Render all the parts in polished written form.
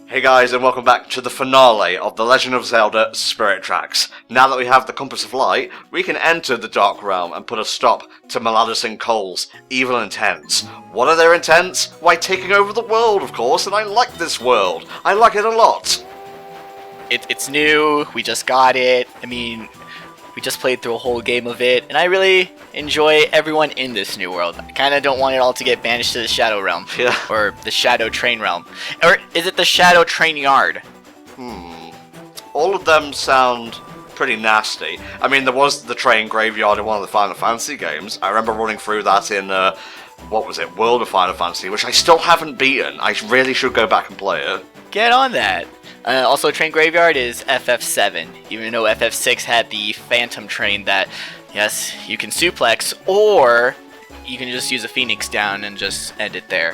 Hey guys, and welcome back to the finale of the Legend of Zelda Spirit Tracks. Now that we have the Compass of Light, we can enter the Dark Realm and put a stop to Malladus and Cole's evil intents. What are their intents? Why, taking over the world, of course, and I like this world. I like it a lot. It's new, we just got it. I mean, we just played through a whole game of it, and I really enjoy everyone in this new world. I kind of don't want it all to get banished to the Shadow Realm. Yeah. Or the Shadow Train Realm. Or is it the Shadow Train Yard? All of them sound pretty nasty. I mean, there was the train graveyard in one of the Final Fantasy games. I remember running through that in, what was it, World of Final Fantasy, which I still haven't beaten. I really should go back and play it. Get on that. Also, Train Graveyard is FF7, even though FF6 had the Phantom Train that, yes, you can suplex, or you can just use a Phoenix down and just end it there.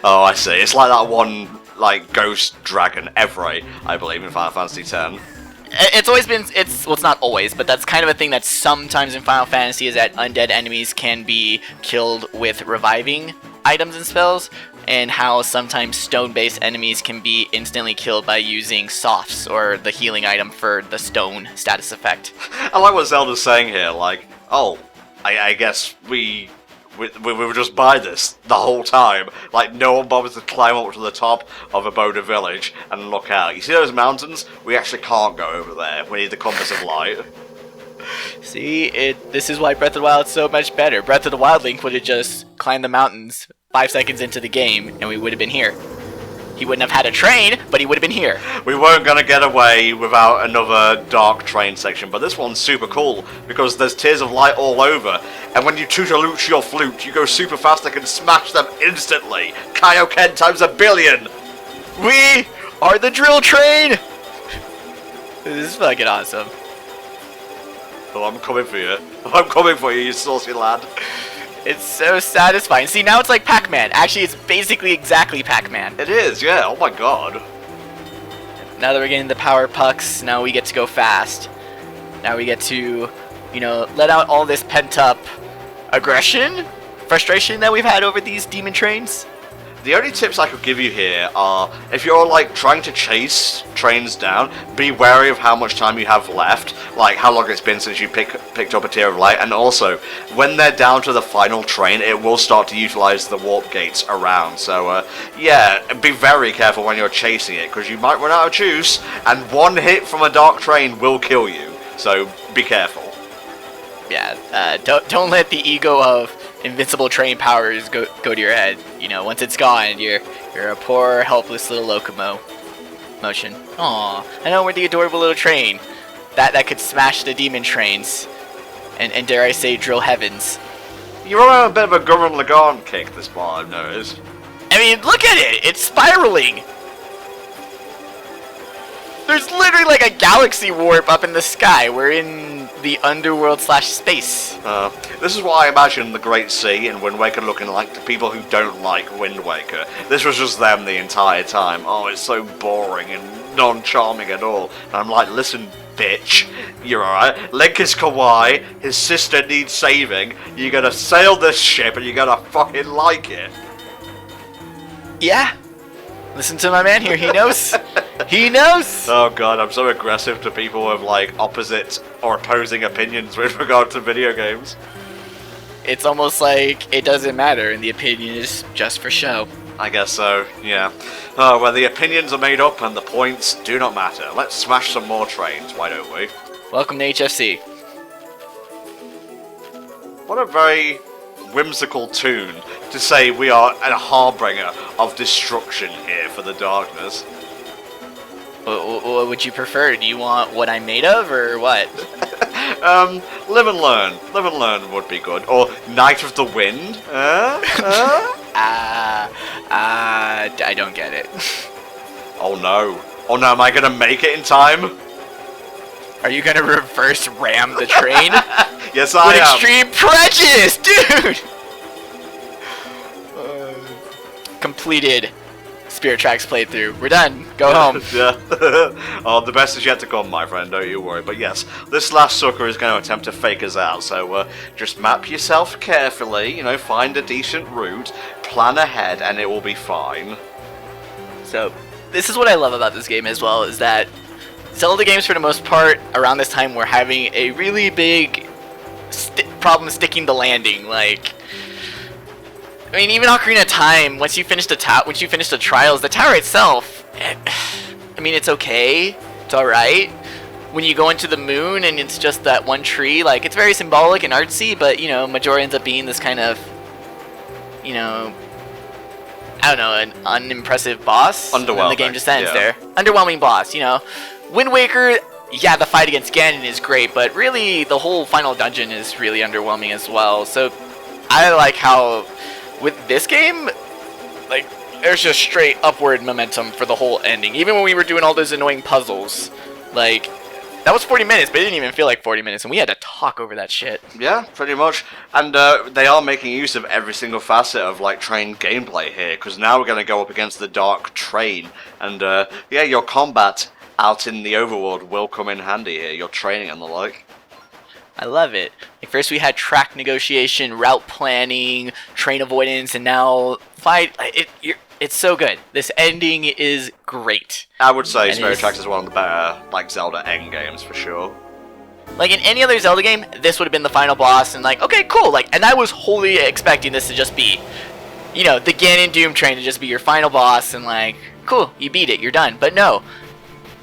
Oh, I see. It's like that one, like, ghost dragon, Evray, I believe, in Final Fantasy X. It's always been, well, it's not always, but that's kind of a thing that sometimes in Final Fantasy is that undead enemies can be killed with reviving items and spells, and how sometimes stone-based enemies can be instantly killed by using softs, or the healing item for the stone status effect. I like what Zelda's saying here, like, oh, I guess we would just buy this the whole time. Like, no one bothers to climb up to the top of Aboda Village and look out. You see those mountains? We actually can't go over there. We need the Compass of Light. See, this is why Breath of the Wild is so much better. Breath of the Wild Link would have just climbed the mountains 5 seconds into the game, and we would have been here. He wouldn't have had a train, but he would have been here. We weren't going to get away without another dark train section, but this one's super cool, because there's tears of light all over, and when you tutor-looch your flute, you go super fast and can smash them instantly. Kaioken times a billion! We are the drill train! This is fucking awesome. Oh, I'm coming for you. I'm coming for you, you saucy lad. It's so satisfying. See, now it's like Pac-Man. Actually, it's basically exactly Pac-Man. It is, yeah. Oh my god. Now that we're getting the power pucks, now we get to go fast. Now we get to, you know, let out all this pent-up aggression, frustration that we've had over these demon trains. The only tips I could give you here are, if you're like trying to chase trains down, be wary of how much time you have left, like how long it's been since you picked up a tear of light, and also, when they're down to the final train, it will start to utilize the warp gates around, so yeah, be very careful when you're chasing it, because you might run out of juice, and one hit from a dark train will kill you, so be careful. Yeah, don't let the ego of invincible train powers go to your head. You know, once it's gone, you're a poor, helpless little locomotion. Aw, I know we're the adorable little train that could smash the demon trains, and dare I say, drill heavens. You're on a bit of a Gurren Lagann kick this part, I've noticed. I mean, look at it! It's spiraling! There's literally like a galaxy warp up in the sky. We're in the underworld / space. This is what I imagine the Great Sea and Wind Waker looking like to people who don't like Wind Waker. This was just them the entire time. Oh, it's so boring and non-charming at all. And I'm like, listen, bitch, you're alright. Link is kawaii, his sister needs saving, you're gonna sail this ship and you're gonna fucking like it. Yeah. Listen to my man here, he knows. He knows! Oh god, I'm so aggressive to people with like opposite or opposing opinions with regard to video games. It's almost like it doesn't matter and the opinion is just for show. I guess so, yeah. Oh, well, the opinions are made up and the points do not matter. Let's smash some more trains, why don't we? Welcome to HFC. What a very whimsical tune to say we are a harbinger of destruction here for the darkness. What would you prefer? Do you want what I'm made of, or what? Live and learn. Live and learn would be good. Or Night of the Wind. I don't get it. Oh no. Oh no, am I gonna make it in time? Are you gonna reverse ram the train? Yes, I am. With extreme prejudice, dude! Completed Spirit Tracks playthrough. We're done. Go home. Yeah. Oh, the best is yet to come, my friend. Don't you worry. But yes, this last sucker is going to attempt to fake us out. So just map yourself carefully. You know, find a decent route, plan ahead, and it will be fine. So this is what I love about this game as well, is that Zelda games for the most part around this time were having a really big problem sticking the landing. Like, I mean, even Ocarina of Time, once you finish the trials, the tower itself, I mean, it's okay, it's alright. When you go into the moon and it's just that one tree, like, it's very symbolic and artsy, but, you know, Majora ends up being this kind of, you know, I don't know, an unimpressive boss. Underwhelming. And the game just ends there. Underwhelming boss, you know. Wind Waker, yeah, the fight against Ganon is great, but really the whole final dungeon is really underwhelming as well. So I like how with this game, like, there's just straight upward momentum for the whole ending. Even when we were doing all those annoying puzzles, like, that was 40 minutes, but it didn't even feel like 40 minutes, and we had to talk over that shit. Yeah, pretty much. And they are making use of every single facet of, like, train gameplay here, because now we're going to go up against the Dark Train. And, yeah, your combat out in the overworld will come in handy here, your training and the like. I love it. Like, first we had track negotiation, route planning, train avoidance, and now fight. It's so good. This ending is great. I would say Spirit Tracks is one of the better, like, Zelda end games for sure. Like, in any other Zelda game, this would have been the final boss, and like, okay, cool. Like, and I was wholly expecting this to just be, you know, the Ganon Doom Train to just be your final boss, and like, cool, you beat it, you're done. But no,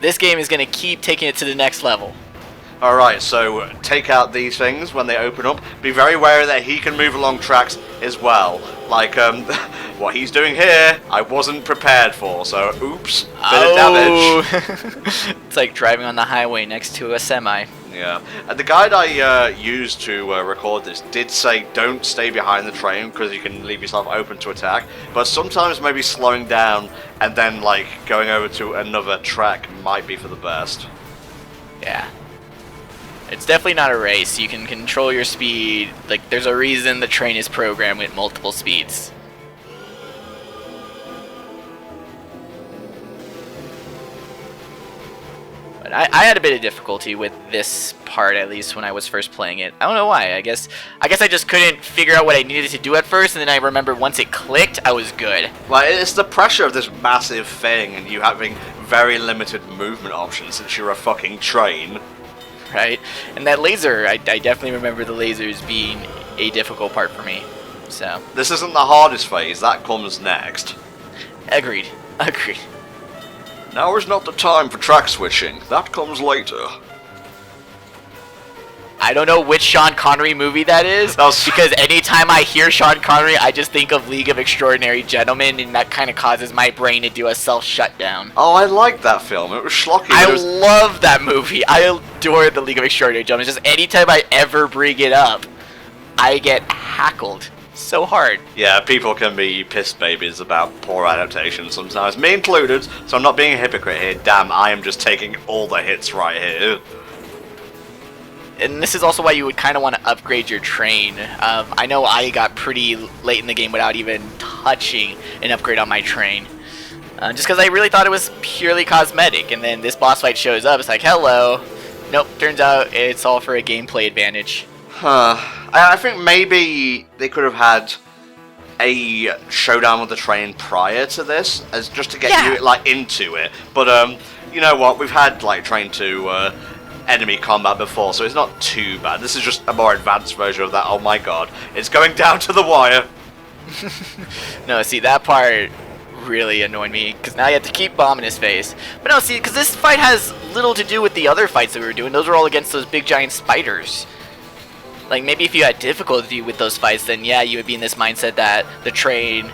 this game is gonna keep taking it to the next level. Alright, so take out these things when they open up. Be very wary that he can move along tracks as well. Like, what he's doing here, I wasn't prepared for, so oops, bit of damage. It's like driving on the highway next to a semi. Yeah. The guide I used to record this did say don't stay behind the train because you can leave yourself open to attack, but sometimes maybe slowing down and then, like, going over to another track might be for the best. Yeah. It's definitely not a race. You can control your speed. Like, there's a reason the train is programmed with multiple speeds. But I had a bit of difficulty with this part, at least when I was first playing it. I don't know why. I guess I just couldn't figure out what I needed to do at first, and then I remember once it clicked, I was good. Well, it's the pressure of this massive thing and you having very limited movement options since you're a fucking train. Right? And that laser, I definitely remember the lasers being a difficult part for me. So this isn't the hardest phase, that comes next. Agreed. Now is not the time for track switching, that comes later. I don't know which Sean Connery movie that is, because anytime I hear Sean Connery, I just think of League of Extraordinary Gentlemen, and that kind of causes my brain to do a self-shutdown. Oh, I liked that film. It was schlocky. I love that movie. I adore the League of Extraordinary Gentlemen. Just anytime I ever bring it up, I get hackled so hard. Yeah, people can be pissed babies about poor adaptations sometimes, me included, so I'm not being a hypocrite here. Damn, I am just taking all the hits right here. And this is also why you would kind of want to upgrade your train. I know I got pretty late in the game without even touching an upgrade on my train. Just because I really thought it was purely cosmetic. And then this boss fight shows up. It's like, hello. Nope, turns out it's all for a gameplay advantage. Huh. I think maybe they could have had a showdown with the train prior to this, as just to get you, like, into it. But, you know what? We've had, like, Train 2... enemy combat before, so it's not too bad. This is just a more advanced version of that. Oh my god, it's going down to the wire. No, see, that part really annoyed me, because now you have to keep bombing his face. But no, see, because this fight has little to do with the other fights that we were doing. Those were all against those big giant spiders. Like, maybe if you had difficulty with those fights, then yeah, you would be in this mindset that the train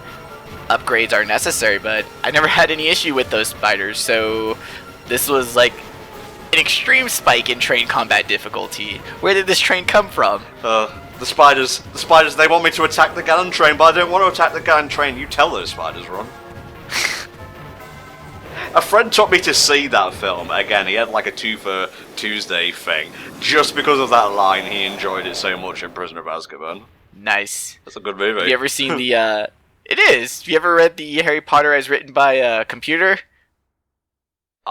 upgrades are necessary, but I never had any issue with those spiders, so this was like an extreme spike in train combat difficulty. Where did this train come from? The spiders, they want me to attack the Ganon train, but I don't want to attack the Ganon train. You tell those spiders, Ron. A friend took me to see that film. Again, he had like a 2 for Tuesday thing. Just because of that line, he enjoyed it so much in Prisoner of Azkaban. Nice. That's a good movie. Have you ever seen the, It is! Have you ever read the Harry Potter as written by a computer?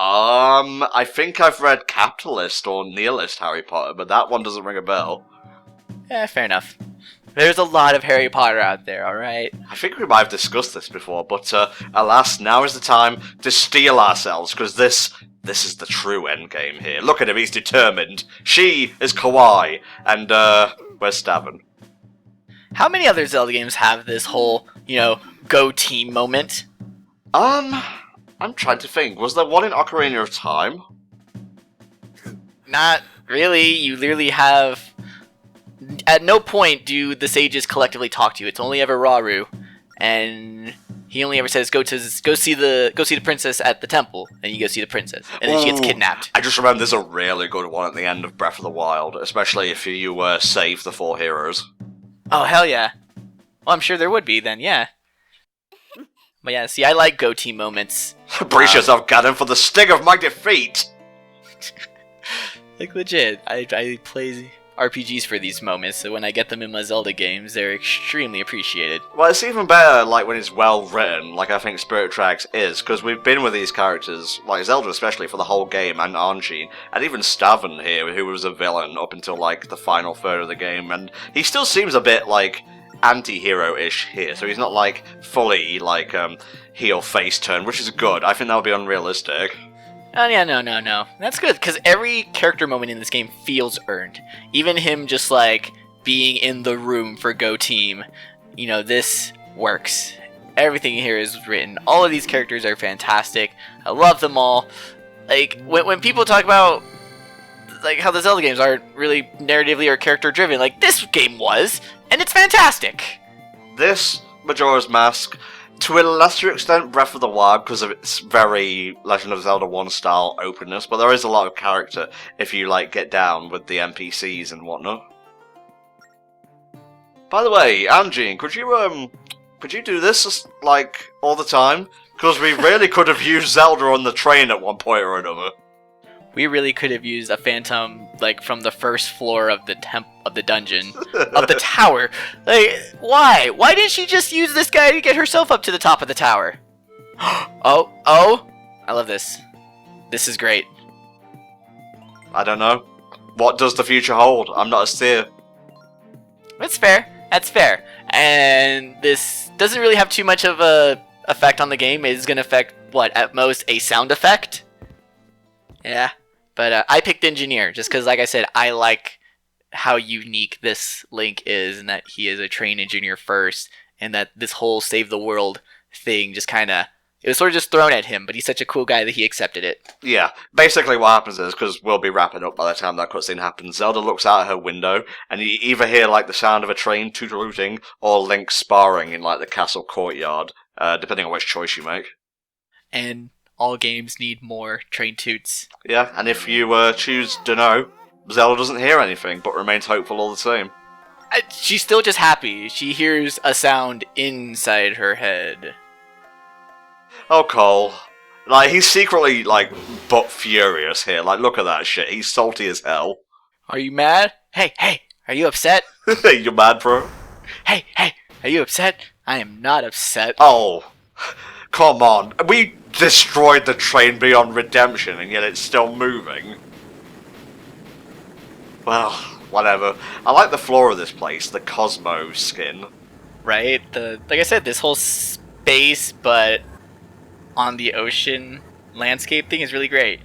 I think I've read Capitalist or Nihilist Harry Potter, but that one doesn't ring a bell. Yeah, fair enough. There's a lot of Harry Potter out there, alright? I think we might have discussed this before, but alas, now is the time to steel ourselves, because this is the true endgame here. Look at him, he's determined. She is Kawaii, and where's Stavin? How many other Zelda games have this whole, go team moment? I'm trying to think. Was there one in Ocarina of Time? Not really. You literally have... At no point do the sages collectively talk to you. It's only ever Rauru, and he only ever says, "Go see the princess at the temple," and you go see the princess, and then she gets kidnapped. I just remember there's a really good one at the end of Breath of the Wild, especially if you save the 4 heroes. Oh hell yeah! Well, I'm sure there would be then, yeah. But yeah, see, I like go team moments. Brace yourself, Ganon, for the sting of my defeat. Like legit, I play RPGs for these moments, so when I get them in my Zelda games, they're extremely appreciated. Well, it's even better, like, when it's well written, like I think Spirit Tracks is, because we've been with these characters, like Zelda especially, for the whole game, and Anjean, and even Stavin here, who was a villain up until, like, the final third of the game, and he still seems a bit, like, anti-hero-ish here, so he's not, like, fully, like, heel face turn, which is good. I think that would be unrealistic. Oh yeah, no. That's good, because every character moment in this game feels earned. Even him just, like, being in the room for Go Team, this works. Everything here is written. All of these characters are fantastic. I love them all. Like, when people talk about, like, how the Zelda games aren't really narratively or character-driven, like, this game was, and it's fantastic! This, Majora's Mask, to a lesser extent, Breath of the Wild, because of its very Legend of Zelda 1 style openness, but there is a lot of character if you, like, get down with the NPCs and whatnot. By the way, Anjean, could you do this, like, all the time? Because we really could have used Zelda on the train at one point or another. We really could have used a phantom, like, from the first floor of the dungeon, of the tower. Like, why? Why didn't she just use this guy to get herself up to the top of the tower? Oh, I love this. This is great. I don't know. What does the future hold? I'm not a seer. That's fair. And this doesn't really have too much of a effect on the game. It's going to affect, what, at most, a sound effect? Yeah. But I picked Engineer, just because, like I said, I like how unique this Link is, and that he is a trained engineer first, and that this whole save the world thing just kind of... It was sort of just thrown at him, but he's such a cool guy that he accepted it. Yeah, basically what happens is, because we'll be wrapping up by the time that cutscene happens, Zelda looks out her window, and you either hear, like, the sound of a train tooting, or Link sparring in, like, the castle courtyard, depending on which choice you make. And all games need more train toots. Yeah, and if you choose Dunno, Zelda doesn't hear anything, but remains hopeful all the same. She's still just happy. She hears a sound inside her head. Oh, Cole. Like, he's secretly, like, but furious here. Like, look at that shit. He's salty as hell. Are you mad? Hey, are you upset? You mad, bro? Hey, are you upset? I am not upset. Oh, come on. We destroyed the train beyond redemption, and yet it's still moving. Well, whatever. I like the floor of this place, the Cosmo skin. Right? Like I said, this whole space, but on the ocean landscape thing is really great.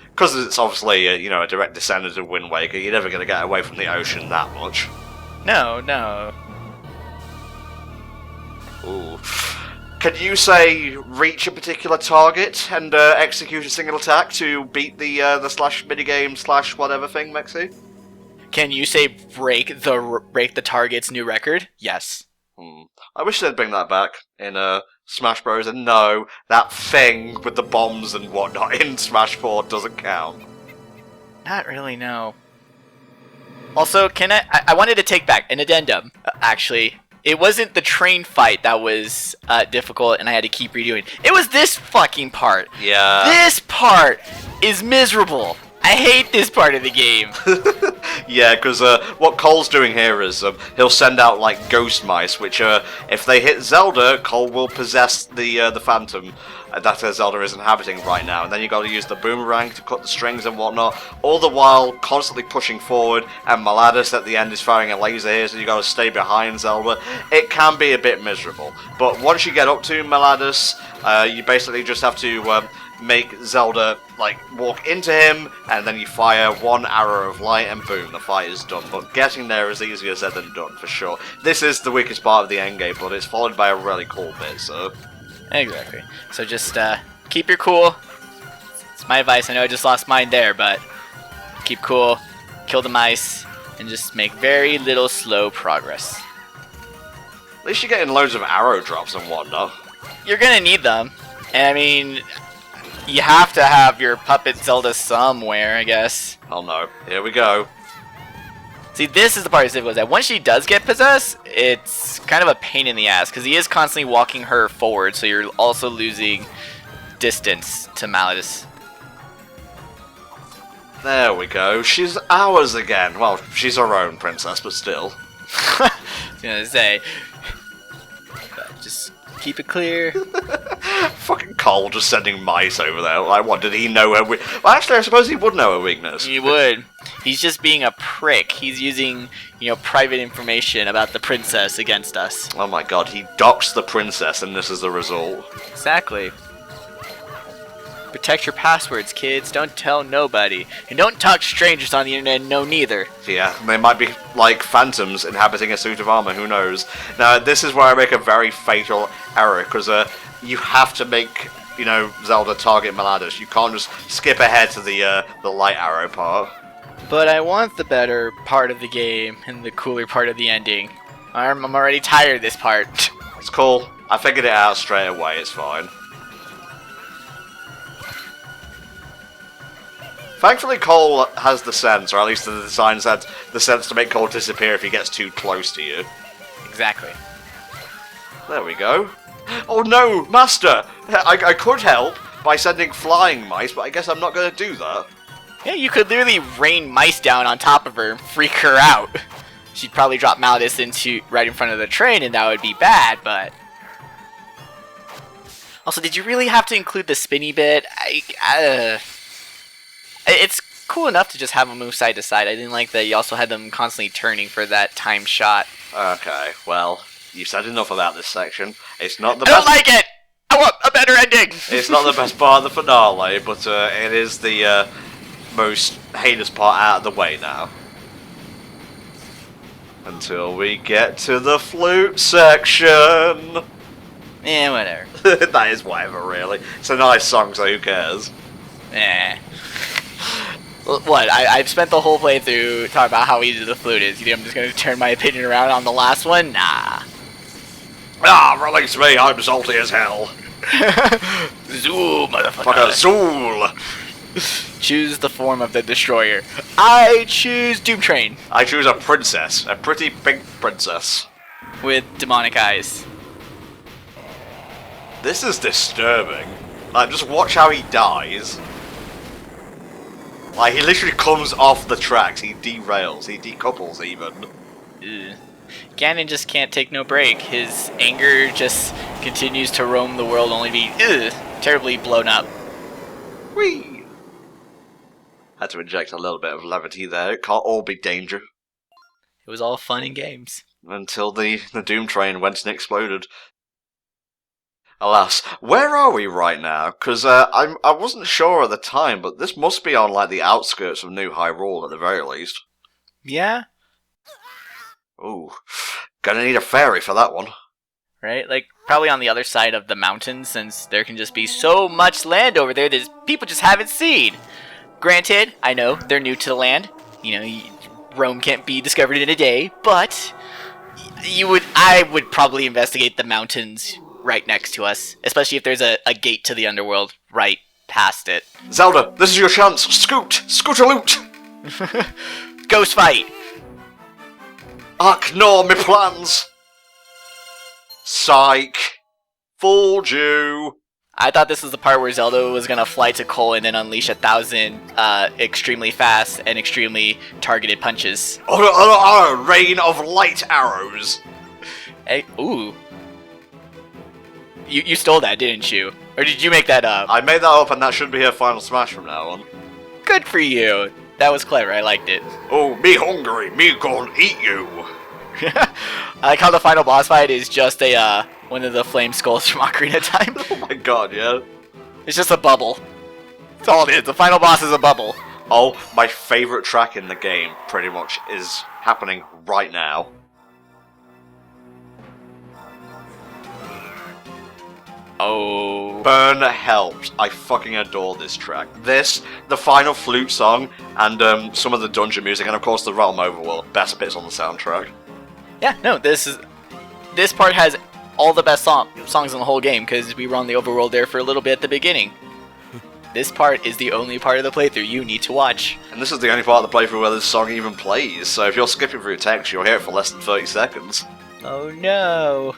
Because it's obviously, a direct descendant of Wind Waker, you're never going to get away from the ocean that much. No. Ooh. Can you, say, reach a particular target and execute a single attack to beat the slash minigame slash whatever thing, Mexi? Can you say break the target's new record? Yes. I wish they'd bring that back in Smash Bros. And no, that thing with the bombs and whatnot in Smash 4 doesn't count. Not really, no. Also, I wanted to take back an addendum, actually. It wasn't the train fight that was difficult and I had to keep redoing. It was this fucking part. Yeah. This part is miserable. I hate this part of the game. Yeah, because what Cole's doing here is he'll send out, like, ghost mice, which, if they hit Zelda, Cole will possess the Phantom that Zelda is inhabiting right now. And then you got to use the boomerang to cut the strings and whatnot, all the while constantly pushing forward, and Malladus at the end is firing a laser here, so you got to stay behind Zelda. It can be a bit miserable, but once you get up to Malladus, you basically just have to make Zelda like walk into him, and then you fire one arrow of light, and boom, the fight is done. But getting there is easier said than done, for sure. This is the weakest part of the endgame, but it's followed by a really cool bit, so... Exactly. So just keep your cool. It's my advice. I know I just lost mine there, but keep cool, kill the mice, and just make very little slow progress. At least you're getting loads of arrow drops and whatnot. You're gonna need them, and I mean, you have to have your puppet Zelda somewhere, I guess. Oh no, here we go. See, this is the part that's difficult, is that once she does get possessed, it's kind of a pain in the ass, because he is constantly walking her forward, so you're also losing distance to Malladus. There we go, she's ours again. Well, she's our own princess, but still. I was gonna say, just keep it clear. Fucking Cole just sending mice over there. Like, what, did he know her weakness? Well, actually, I suppose he would know her weakness. He would. He's just being a prick. He's using, private information about the princess against us. Oh my god, he doxed the princess, and this is the result. Exactly. Protect your passwords, kids. Don't tell nobody. And don't talk to strangers on the internet, no neither. Yeah, they might be like phantoms inhabiting a suit of armor, who knows. Now, this is where I make a very fatal error, because you have to make, Zelda target Malladus. You can't just skip ahead to the light arrow part. But I want the better part of the game and the cooler part of the ending. I'm already tired of this part. It's cool. I figured it out straight away, it's fine. Thankfully, Cole has the sense, or at least the designs had the sense to make Cole disappear if he gets too close to you. Exactly. There we go. Oh no, Master! I could help by sending flying mice, but I guess I'm not going to do that. Yeah, you could literally rain mice down on top of her and freak her out. She'd probably drop Malladus right in front of the train, and that would be bad, but... Also, did you really have to include the spinny bit? It's cool enough to just have them move side to side. I didn't like that you also had them constantly turning for that time shot. Okay, well, you've said enough about this section. It's not the I best... don't like it! I want a better ending! It's not the best part of the finale, but it is the most heinous part out of the way now. Until we get to the flute section. Yeah, whatever. That is whatever, really. It's a nice song, so who cares? Eh. What? I've spent the whole playthrough talking about how easy the flute is. You think I'm just going to turn my opinion around on the last one? Nah. Ah, release me, I'm salty as hell. Zool, motherfucker. Fuck a Zool. Choose the form of the destroyer. I choose Doom Train. I choose a princess. A pretty pink princess. With demonic eyes. This is disturbing. Like, just watch how he dies. Like, he literally comes off the tracks. He derails. He decouples, even. Ugh. Ganon just can't take no break. His anger just continues to roam the world, only to be terribly blown up. Whee! Had to inject a little bit of levity there. It can't all be danger. It was all fun and games. Until the Doom Train went and exploded. Alas, where are we right now? Because I wasn't sure at the time, but this must be on like the outskirts of New Hyrule at the very least. Yeah? Ooh, gonna need a ferry for that one. Right? Like, probably on the other side of the mountains, since there can just be so much land over there that people just haven't seen. Granted, I know, they're new to the land. Rome can't be discovered in a day, but I would probably investigate the mountains right next to us, especially if there's a gate to the underworld right past it. Zelda, this is your chance. Scoot-a-loot. Ghost fight. Ignore me plans. Psych. Fooled you. I thought this was the part where Zelda was gonna fly to Cole and then unleash 1,000 extremely fast and extremely targeted punches. Rain of light arrows. Hey, ooh. You stole that, didn't you? Or did you make that up? I made that up, and that should be her final smash from now on. Good for you. That was clever. I liked it. Oh, me hungry. Me gon' eat you. I like how the final boss fight is just a one of the flame skulls from Ocarina of Time. Oh my god, yeah. It's just a bubble. That's all it is. The final boss is a bubble. Oh, my favourite track in the game, pretty much, is happening right now. Oh. Burn helped. I fucking adore this track. This, the final flute song, and some of the dungeon music, and of course the Realm Overworld. Best bits on the soundtrack. Yeah, no, this part has all the best songs in the whole game, because we were on the overworld there for a little bit at the beginning. This part is the only part of the playthrough you need to watch. And this is the only part of the playthrough where this song even plays, so if you're skipping through text, you'll hear it for less than 30 seconds. Oh no.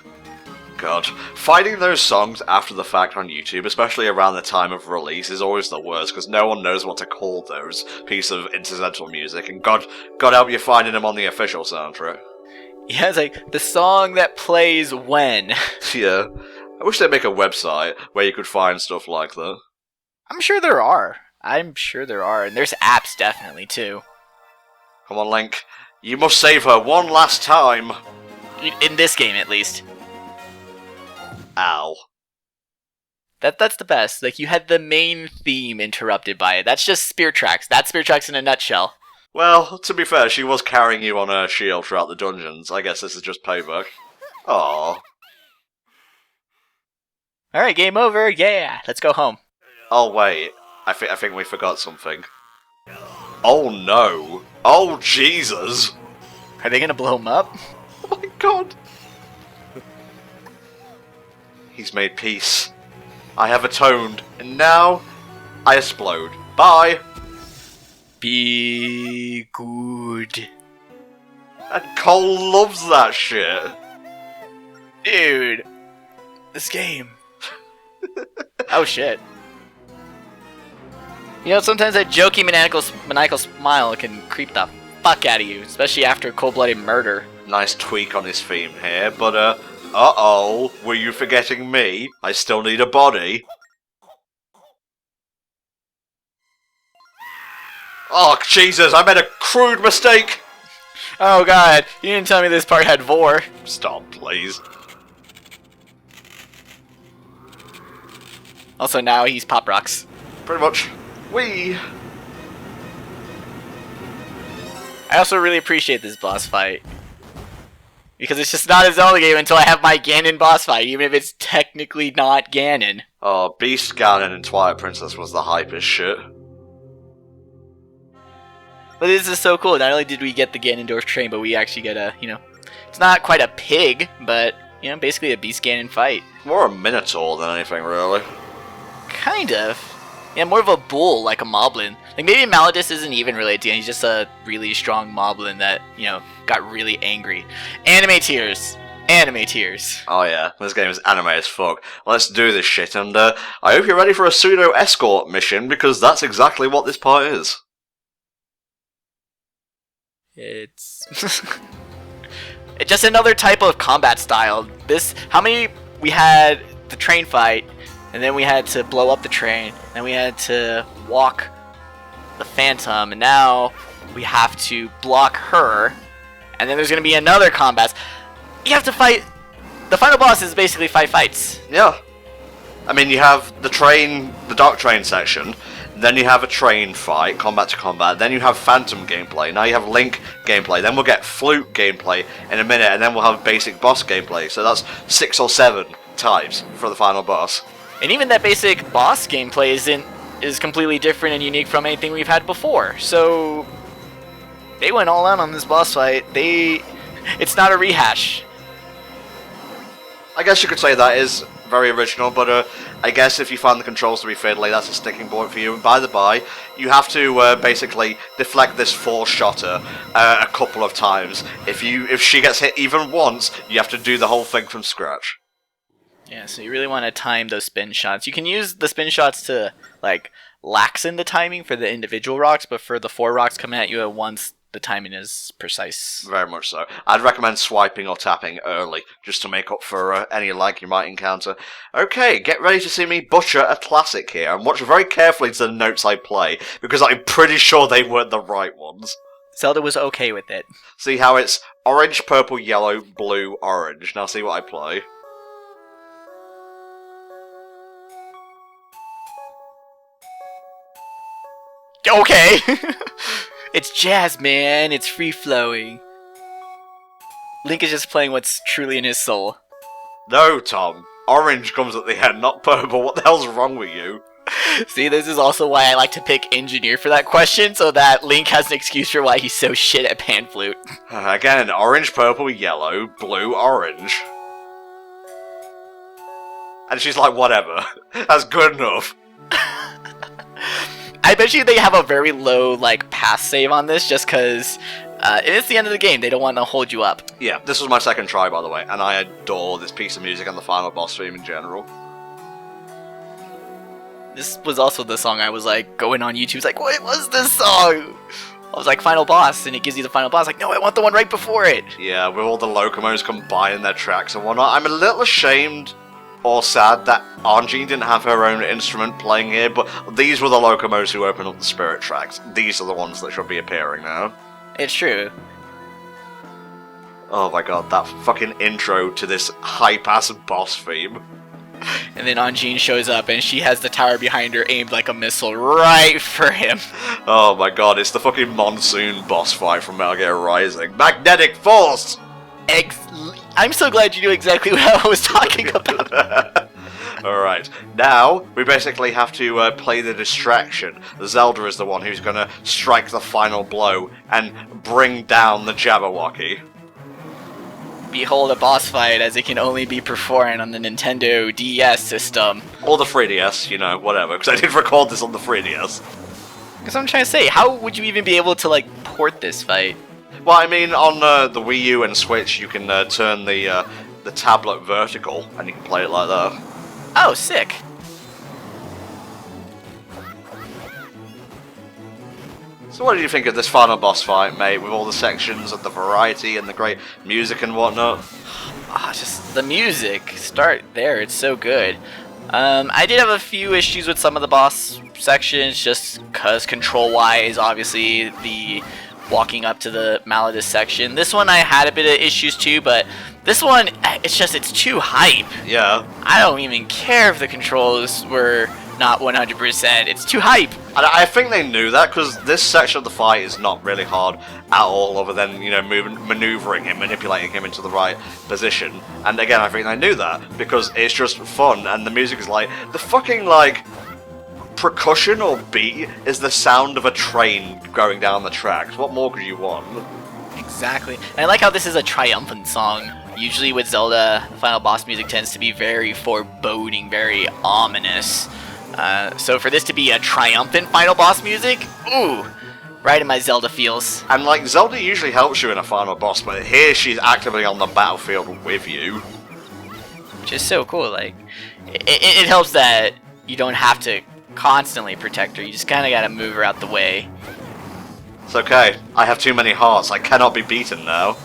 God. Finding those songs after the fact on YouTube, especially around the time of release, is always the worst, because no one knows what to call those pieces of incidental music, and God help you finding them on the official soundtrack. Yeah, it's like, the song that plays when. Yeah. I wish they'd make a website where you could find stuff like that. I'm sure there are. And there's apps definitely, too. Come on, Link. You must save her one last time. In this game, at least. Ow. That's the best. Like, you had the main theme interrupted by it. That's just Spear Tracks. That's Spear Tracks in a nutshell. Well, to be fair, she was carrying you on her shield throughout the dungeons. I guess this is just payback. Aww. Alright, game over. Yeah, let's go home. Oh, wait. I think we forgot something. Oh, no. Oh, Jesus. Are they gonna blow him up? Oh, my God. He's made peace. I have atoned. And now, I explode. Bye. Be good. And Cole loves that shit. Dude. This game. Oh shit. You know, sometimes that jokey maniacal smile can creep the fuck out of you, especially after cold-blooded murder. Nice tweak on his theme here, but uh-oh, were you forgetting me? I still need a body. Oh, Jesus, I made a crude mistake! Oh god, you didn't tell me this part had vor. Stop, please. Also, now he's Pop Rocks. Pretty much. Whee! I also really appreciate this boss fight. Because it's just not a Zelda game until I have my Ganon boss fight, even if it's technically not Ganon. Oh, Beast Ganon in Twilight Princess was the hypest shit. But this is so cool. Not only did we get the Ganondorf train, but we actually get a, it's not quite a pig, but, basically a Beast Ganon fight. More a Minotaur than anything, really. Kind of. Yeah, more of a bull, like a moblin. Like, maybe Malladus isn't even related to him. He's just a really strong moblin that, got really angry. Anime tears. Anime tears. Oh yeah, this game is anime as fuck. Let's do this shit, and I hope you're ready for a pseudo-escort mission, because that's exactly what this part is. It's it's just another type of combat style. How many we had the train fight, and then we had to blow up the train, and we had to walk the Phantom, and now we have to block her, and then there's gonna be another combat. You have to fight. The final boss is basically 5 fights. Yeah. I mean, you have the train, the dark train section, then you have a train fight, combat to combat, then you have Phantom gameplay, now you have Link gameplay, then we'll get Flute gameplay in a minute, and then we'll have basic boss gameplay, so that's 6 or 7 types for the final boss. And even that basic boss gameplay is completely different and unique from anything we've had before, so they went all out on this boss fight. It's not a rehash. I guess you could say that is very original, but I guess if you find the controls to be fiddly, that's a sticking point for you. And by the by, you have to basically deflect this 4-shotter a couple of times. If she gets hit even once, you have to do the whole thing from scratch. Yeah, so you really want to time those spin shots. You can use the spin shots to, laxen the timing for the individual rocks, but for the 4 rocks coming at you at once, the timing is precise. Very much so. I'd recommend swiping or tapping early, just to make up for any lag you might encounter. Okay, get ready to see me butcher a classic here, and watch very carefully to the notes I play, because I'm pretty sure they weren't the right ones. Zelda was okay with it. See how it's orange, purple, yellow, blue, orange. Now see what I play. Okay! It's jazz, man. It's free-flowing. Link is just playing what's truly in his soul. No, Tom. Orange comes at the end, not purple. What the hell's wrong with you? See, this is also why I like to pick engineer for that question, so that Link has an excuse for why he's so shit at pan flute. Again, orange, purple, yellow, blue, orange. And she's like, whatever. That's good enough. I bet you they have a very low, like, pass save on this, just because it's the end of the game. They don't want to hold you up. Yeah, this was my second try, by the way, and I adore this piece of music and the final boss theme in general. This was also the song I was, like, going on YouTube. It's like, what was this song? I was like, final boss, and it gives you the final boss. Like, no, I want the one right before it. Yeah, with all the Locomos combining their tracks and whatnot. I'm a little ashamed or sad that Anjean didn't have her own instrument playing here, but these were the Locomos who opened up the Spirit tracks. These are the ones that should be appearing now. It's true. Oh my god, that fucking intro to this high-pass boss theme. And then Anjean shows up, and she has the tower behind her aimed like a missile right for him. Oh my god, it's the fucking monsoon boss fight from Metal Gear Rising. Magnetic Force! I'm so glad you knew exactly what I was talking about. Alright, now we basically have to play the distraction. Zelda is the one who's going to strike the final blow and bring down the Jabberwocky. Behold a boss fight as it can only be performed on the Nintendo DS system. Or the 3DS, you know, whatever, because I did record this on the 3DS. Because I'm trying to say, how would you even be able to, like, port this fight? Well, I mean, on the Wii U and Switch, you can turn the tablet vertical, and you can play it like that. Oh, sick. So what did you think of this final boss fight, mate, with all the sections and the variety and the great music and whatnot? Just the music. Start there, it's so good. I did have a few issues with some of the boss sections, just because control-wise, obviously, the walking up to the Malladus section. This one I had a bit of issues too, but this one, it's too hype. Yeah. I don't even care if the controls were not 100%. It's too hype. And I think they knew that, because this section of the fight is not really hard at all, other than, you know, maneuvering him, manipulating him into the right position. And again, I think they knew that, because it's just fun, and the music is like, the fucking, like, percussion or beat is the sound of a train going down the tracks. What more could you want? Exactly. And I like how this is a triumphant song. Usually with Zelda, final boss music tends to be very foreboding, very ominous. So for this to be a triumphant final boss music, ooh, right in my Zelda feels. And like, Zelda usually helps you in a final boss, but here she's actively on the battlefield with you. Which is so cool, like, it helps that you don't have to constantly protect her, you just kinda gotta move her out the way. It's okay, I have too many hearts, I cannot be beaten now.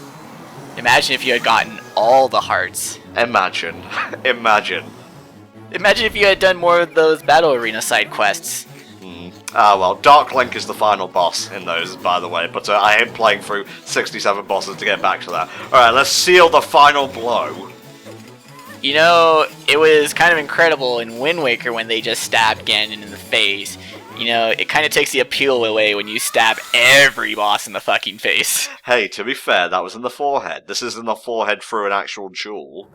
Imagine if you had gotten all the hearts. Imagine. Imagine. Imagine if you had done more of those Battle Arena side quests. Ah well, Dark Link is the final boss in those, by the way, but I am playing through 67 bosses to get back to that. Alright, let's seal the final blow. You know, it was kind of incredible in Wind Waker when they just stabbed Ganon in the face. You know, it kind of takes the appeal away when you stab every boss in the fucking face. Hey, to be fair, that was in the forehead. This is in the forehead through an actual jewel.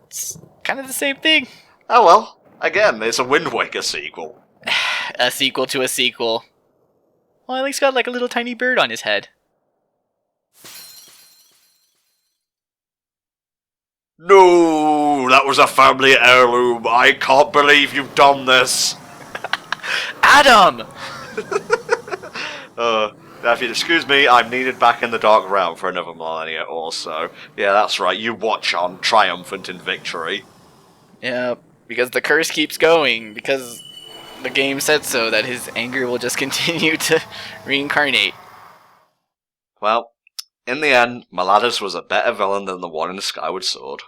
It's kind of the same thing. Oh well, again, it's a Wind Waker sequel. A sequel to a sequel. Well, at least got like a little tiny bird on his head. No, that was a family heirloom. I can't believe you've done this. Adam! Now if you'd excuse me, I'm needed back in the Dark Realm for another millennia or so. Yeah, that's right, you watch on, triumphant in victory. Yeah, because the curse keeps going, because the game said so, that his anger will just continue to reincarnate. Well, in the end, Malladus was a better villain than the one in the Skyward Sword.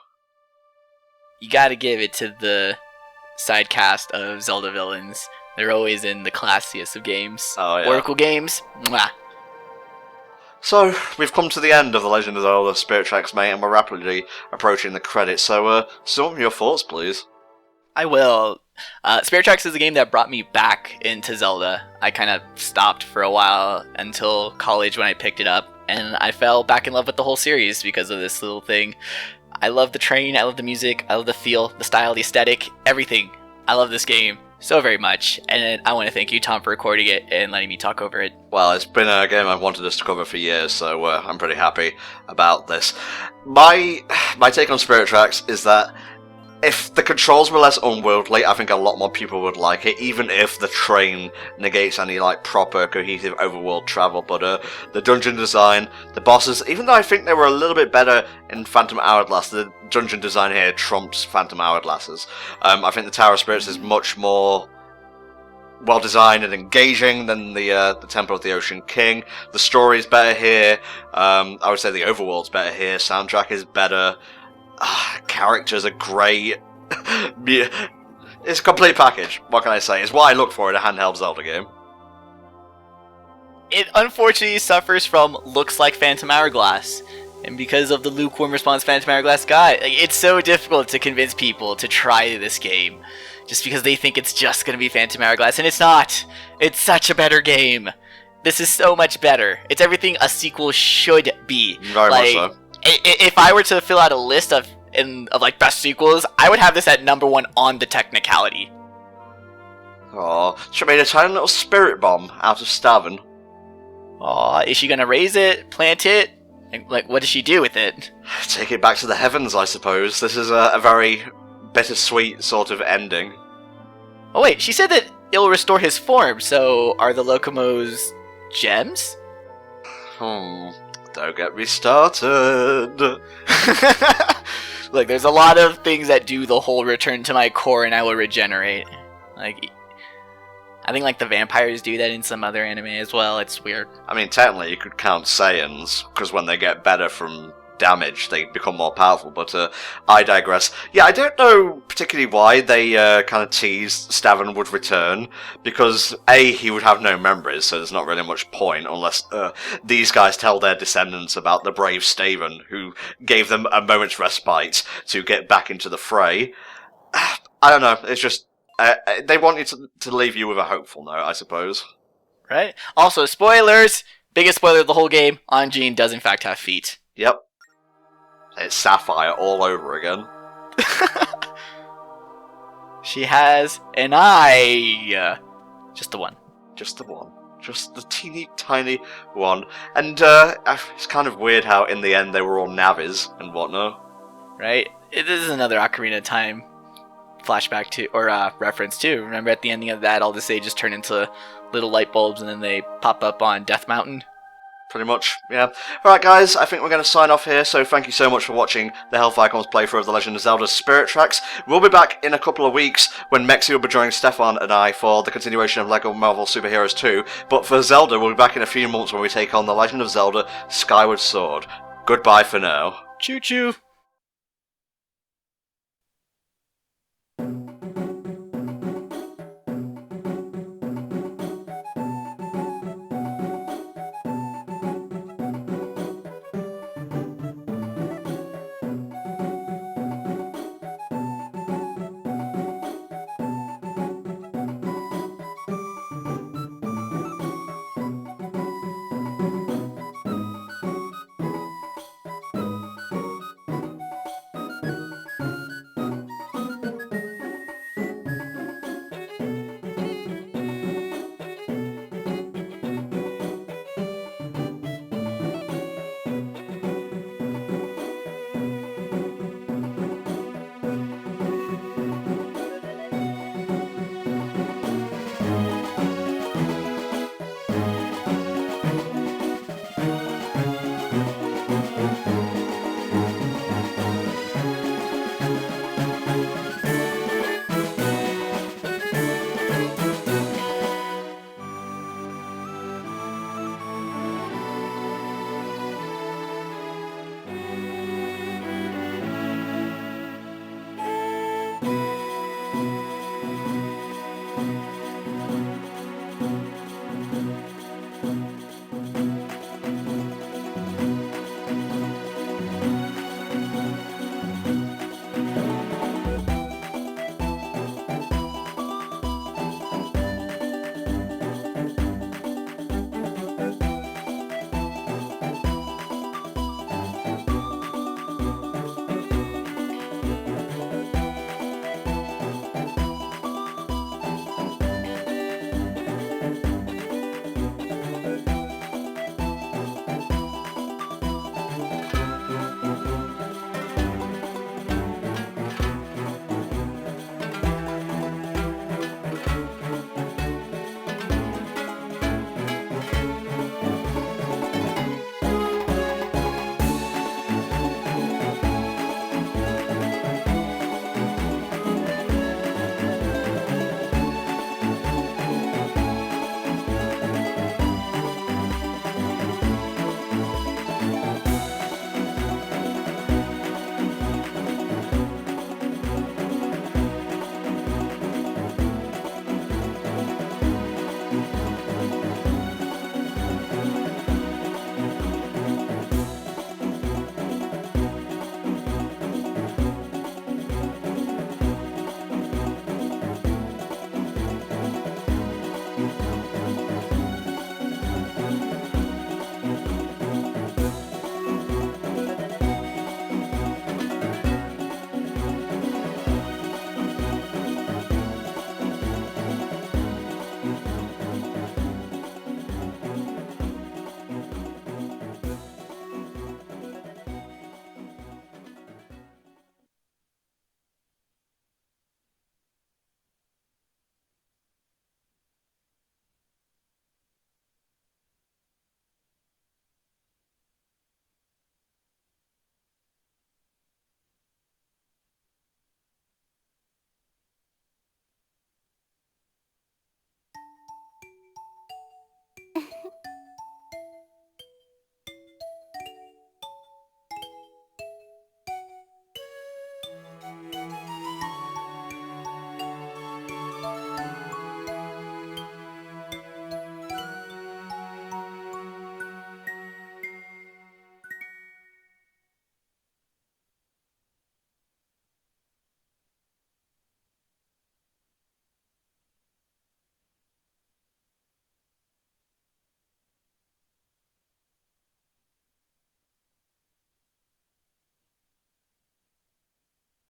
You gotta give it to the side cast of Zelda villains. They're always in the classiest of games. Oh, yeah. Oracle games, mwah. So, we've come to the end of The Legend of Zelda Spirit Tracks, mate, and we're rapidly approaching the credits, so, some of your thoughts, please. I will. Spirit Tracks is a game that brought me back into Zelda. I kind of stopped for a while until college when I picked it up, and I fell back in love with the whole series because of this little thing. I love the train, I love the music, I love the feel, the style, the aesthetic, everything. I love this game so very much, and I want to thank you, Tom, for recording it and letting me talk over it. Well, it's been a game I've wanted us to cover for years, so I'm pretty happy about this. My take on Spirit Tracks is that if the controls were less unwieldy, I think a lot more people would like it, even if the train negates any, like, proper, cohesive overworld travel. But the dungeon design, the bosses, even though I think they were a little bit better in Phantom Hourglass, the dungeon design here trumps Phantom Hourglasses. I think the Tower of Spirits is much more well-designed and engaging than the Temple of the Ocean King. The story's better here. I would say the overworld's better here. Soundtrack is better. Characters are great. It's a complete package. What can I say? It's what I look for in a handheld Zelda game. It unfortunately suffers from looks like Phantom Hourglass. And because of the lukewarm response Phantom Hourglass got, it's so difficult to convince people to try this game. Just because they think it's just going to be Phantom Hourglass, and it's not. It's such a better game. This is so much better. It's everything a sequel should be. Very much so. If I were to fill out a list of like best sequels, I would have this at #1 on the technicality. Oh, she made a tiny little spirit bomb out of Stavern. Aw, is she gonna raise it, plant it? Like, what does she do with it? Take it back to the heavens, I suppose. This is a very bittersweet sort of ending. Oh wait, she said that it'll restore his form, so are the Locomos gems? Don't get me started. Look, there's a lot of things that do the whole return to my core and I will regenerate. Like, I think like the vampires do that in some other anime as well. It's weird. I mean, technically you could count Saiyans, because when they get better from damage, they become more powerful, but I digress. Yeah, I don't know particularly why they kind of teased Stavern would return, because A, he would have no memories, so there's not really much point, unless these guys tell their descendants about the brave Stavern, who gave them a moment's respite to get back into the fray. I don't know, it's just, they want you to leave you with a hopeful note, I suppose. Right? Also, spoilers! Biggest spoiler of the whole game, Anjean does in fact have feet. Yep. It's Sapphire all over again. She has an eye. Just the one. Just the one. Just the teeny tiny one. And it's kind of weird how in the end they were all Navis and whatnot. Right? This is another Ocarina of Time flashback to, or reference too. Remember at the ending of that, all the sages turn into little light bulbs and then they pop up on Death Mountain. Pretty much, yeah. Alright guys, I think we're going to sign off here, so thank you so much for watching the HellfireComms playthrough of The Legend of Zelda Spirit Tracks. We'll be back in a couple of weeks when Mexi will be joining Stefan and I for the continuation of LEGO Marvel Super Heroes 2, but for Zelda we'll be back in a few months when we take on The Legend of Zelda Skyward Sword. Goodbye for now. Choo choo!